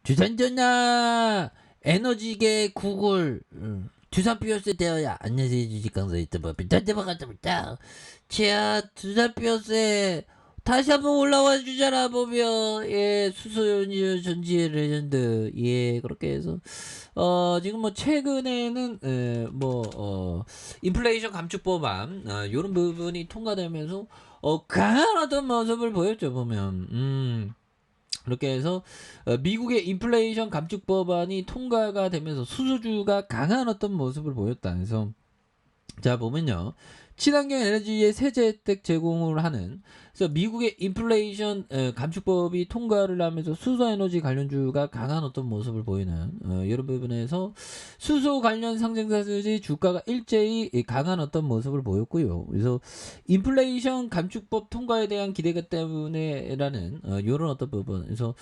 두산전자 에너지계 구글 두산 비오스 되어야 안녕하세요 주식 강사 유튜버 빈탄대박 같습니다. 자 두산 비오스에 다시 한번 올라와 주잖아 보면 예 수소연료 전지의 레전드 예 그렇게 해서 지금 뭐 최근에는 인플레이션 감축법안 요런 부분이 통과되면서 강한 어떤 모습을 보였죠 보면 그렇게 해서 미국의 인플레이션 감축 법안이 통과가 되면서 수소주가 강한 어떤 모습을 보였다. 그래서 자 보면요. 친환경 에너지의 세제 혜택 제공을 하는 그래서 미국의 인플레이션 감축법이 통과를 하면서 수소 에너지 관련주가 강한 어떤 모습을 보이는 이런 부분에서 수소 관련 상장사들이 주가가 일제히 강한 어떤 모습을 보였고요. 그래서 인플레이션 감축법 통과에 대한 기대가 때문에라는 이런 어떤 부분. 그래서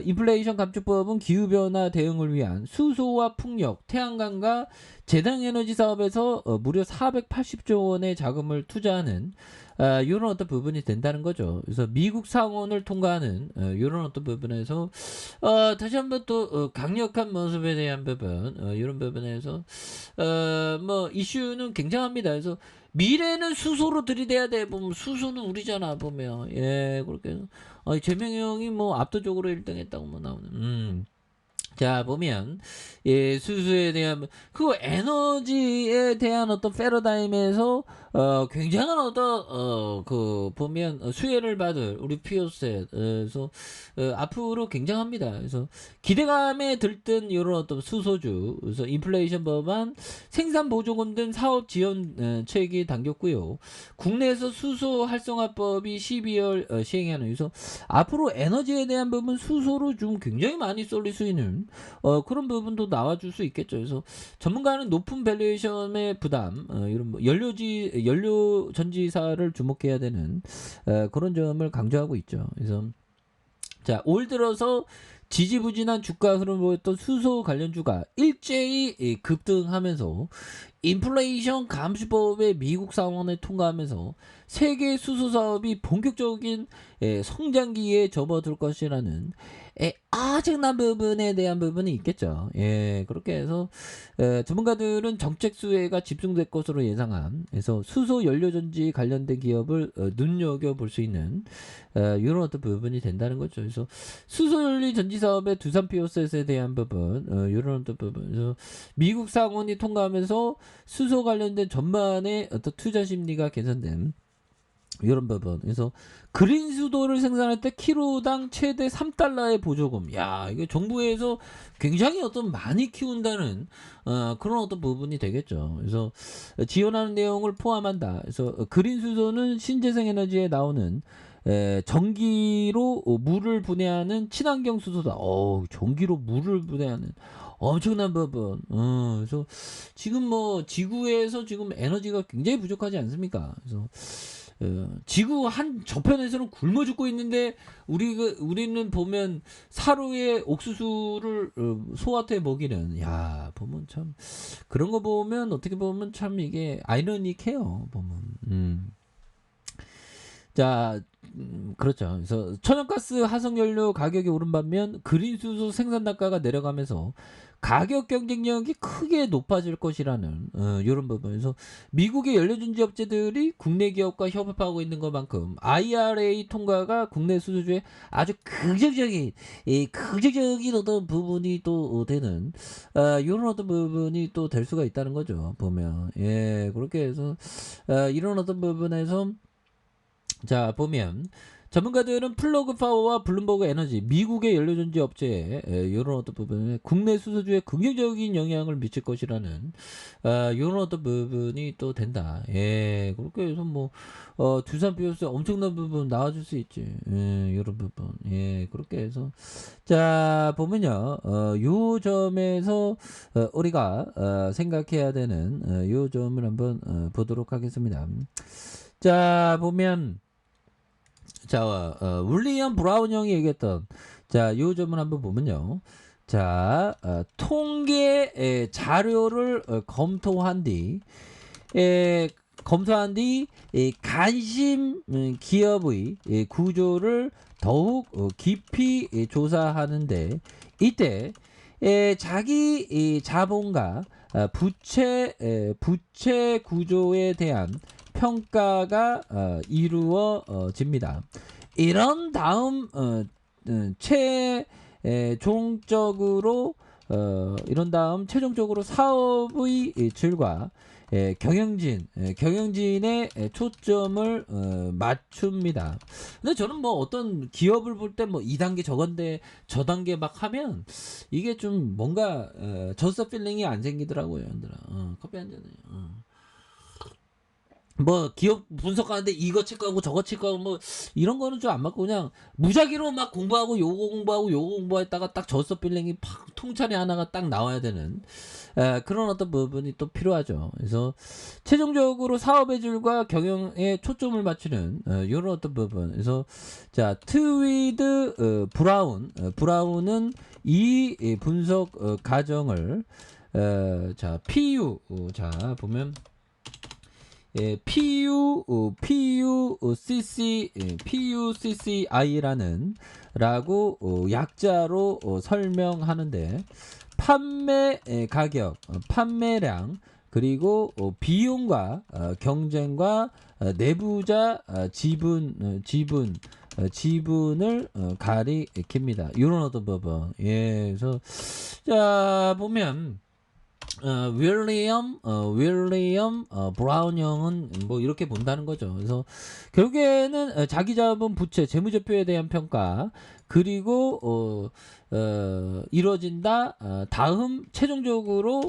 인플레이션 감축법은 기후 변화 대응을 위한 수소와 풍력, 태양광과 재생에너지 사업에서 무려 480조 원의 자금을 투자하는 이런 어떤 부분이 된다는 거죠. 그래서 미국 상원을 통과하는 이런 어떤 부분에서 다시 한번 또 강력한 모습에 대한 부분 이런 부분에서 뭐 이슈는 굉장합니다. 그래서 미래는 수소로 들이대야 돼 보면 수소는 우리잖아 보면 예 그렇게 해서 재명이 형이 뭐 압도적으로 1등했다고 뭐 나오는 자 보면 예 수소에 대한 그 에너지에 대한 어떤 패러다임에서 굉장한 어떤 그 보면 수혜를 받을 우리 피오셋 그래서 앞으로 굉장합니다. 그래서 기대감에 들뜬 이런 어떤 수소주 그래서 인플레이션 법안 생산 보조금 등 사업 지원 책이 당겼고요. 국내에서 수소 활성화법이 12월 시행하는 그래서 앞으로 에너지에 대한 부분 수소로 좀 굉장히 많이 쏠릴 수 있는 그런 부분도 나와줄 수 있겠죠. 그래서 전문가는 높은 밸류에이션의 부담, 이런 뭐 연료 전지사를 주목해야 되는 그런 점을 강조하고 있죠. 그래서 자, 올 들어서 지지부진한 주가 흐름을 보였던 수소 관련주가 일제히 급등하면서 인플레이션 감시법의 미국 상원을 통과하면서 세계 수소 사업이 본격적인 성장기에 접어들 것이라는 아직난 부분에 대한 부분이 있겠죠. 예, 그렇게 해서 전문가들은 정책 수혜가 집중될 것으로 예상한 그래서 수소 연료전지 관련된 기업을 눈여겨 볼 수 있는 이런 어떤 부분이 된다는 거죠. 그래서 수소 연료 전지 사업의 두산 피오셋에 대한 부분 이런 어떤 부분 그래서 미국 상원이 통과하면서 수소 관련된 전반의 어떤 투자 심리가 개선된 이런 부분. 그래서 그린 수도를 생산할 때 키로당 최대 3달러의 보조금. 야, 이게 정부에서 굉장히 어떤 많이 키운다는 그런 어떤 부분이 되겠죠. 그래서 지원하는 내용을 포함한다. 그래서 그린 수소는 신재생 에너지에 나오는 전기로 물을 분해하는 친환경 수소다. 전기로 물을 분해하는 엄청난 부분. 그래서 지금 뭐 지구에서 지금 에너지가 굉장히 부족하지 않습니까? 그래서 지구 한 저편에서는 굶어 죽고 있는데 우리는 보면 사료에 옥수수를 소한테 먹이는 야 보면 참 그런 거 보면 어떻게 보면 참 이게 아이러니해요 보면 자 그렇죠. 그래서 천연가스 화석연료 가격이 오른 반면 그린수소 생산 단가가 내려가면서 가격 경쟁력이 크게 높아질 것이라는 이런 부분에서 미국의 연료전지 업체들이 국내 기업과 협업하고 있는 것만큼 IRA 통과가 국내 수소주에 아주 긍정적인 어떤 부분이 또 되는 이런 어떤 부분이 또 될 수가 있다는 거죠. 보면 예 그렇게 해서 이런 어떤 부분에서 자 보면 전문가들은 플러그 파워와 블룸버그 에너지 미국의 연료전지 업체에 이런 어떤 부분에 국내 수소주에 긍정적인 영향을 미칠 것이라는 이런 어떤 부분이 또 된다. 예 그렇게 해서 뭐 두산 비오스 엄청난 부분 나와줄 수 있지. 이런 부분 예 그렇게 해서 자 보면요 요 점에서 우리가 생각해야 되는 요 점을 한번 보도록 하겠습니다. 자 보면 자, 윌리엄 브라운 형이 얘기했던 자, 요 점을 한번 보면요. 자, 통계 자료를 검토한 뒤 관심 기업의 구조를 더욱 깊이 조사하는데 이때 자기 자본과 부채 구조에 대한 평가가 이루어집니다. 이런 다음 최종적으로 사업의 질과 경영진의 초점을 맞춥니다. 근데 저는 뭐 어떤 기업을 볼 때 뭐 2단계 저 단계 막 하면 이게 좀 뭔가 저서 필링이 안 생기더라고요. 얘들아. 커피 한 잔에. 뭐 기업 분석하는데 이거 체크하고 저거 체크하고 뭐 이런 거는 좀 안 맞고 그냥 무작위로 막 공부하고 요거 공부했다가 딱 저서 필링이 팍 통찰이 하나가 딱 나와야 되는 그런 어떤 부분이 또 필요하죠. 그래서 최종적으로 사업의 질과 경영에 초점을 맞추는 이런 어떤 부분. 그래서 자 트위드 브라운은 이 분석 과정을 자 PU 자 보면 PUCCI라는 라고 약자로 설명하는데 판매 가격, 판매량 그리고 비용과 경쟁과 내부자 지분을 가리킵니다. 이런 어떤 부분. 예, 그래서 자 보면. 윌리엄 브라운 형은 뭐 이렇게 본다는 거죠. 그래서 결국에는 자기 자본 부채 재무제표에 대한 평가 그리고 이루어진다. 다음 최종적으로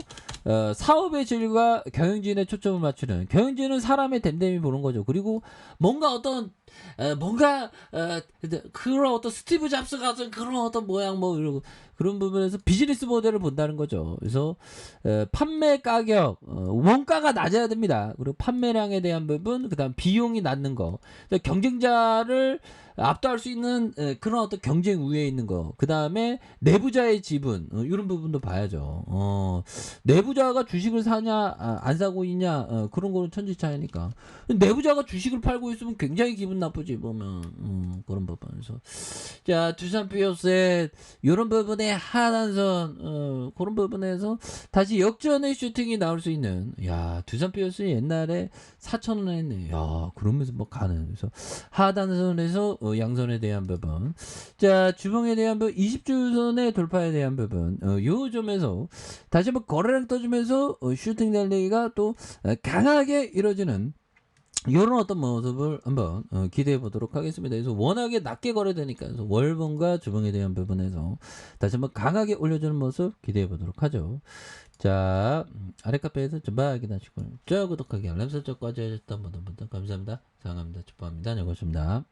사업의 질과 경영진의 초점을 맞추는 경영진은 사람의 댐댐이 보는 거죠. 그리고 뭔가 어떤 그런 어떤 스티브 잡스 같은 그런 어떤 모양 뭐 이러고 그런 부분에서 비즈니스 모델을 본다는 거죠. 그래서 판매 가격 원가가 낮아야 됩니다. 그리고 판매량에 대한 부분, 그다음 비용이 낮는 거, 경쟁자를 압도할 수 있는 그런 어떤 경쟁 우위에 있는 거, 그다음에 내부자의 지분 이런 부분도 봐야죠. 내부자가 주식을 사냐 안 사고 있냐 그런 거는 천지차이니까. 내부자가 주식을 팔고 있으면 굉장히 기분 나쁘지 보면 그런 부분에서 자 두산 피어셋 이런 부분에 하단선 그런 부분에서 다시 역전의 슈팅이 나올 수 있는 야 두산 피어스 옛날에 4,000원 했네. 야 그러면서 뭐 가는 그래서 하단선에서 양선에 대한 부분 자 주봉에 대한 부분 20주선의 돌파에 대한 부분 요 점에서 다시 한번 거래량 떠주면서 슈팅 랠리가 또 강하게 이루어지는 이런 어떤 모습을 한번 기대해 보도록 하겠습니다. 그래서 워낙에 낮게 거래되니까 그래서 월봉과 주봉에 대한 부분에서 다시 한번 강하게 올려주는 모습 기대해 보도록 하죠. 자 아래 카페에서 전방 확인하시고 저 구독하기 알람 설정까지 해주셨던 모든 분들 감사합니다. 사랑합니다. 축복합니다. 여기였습니다.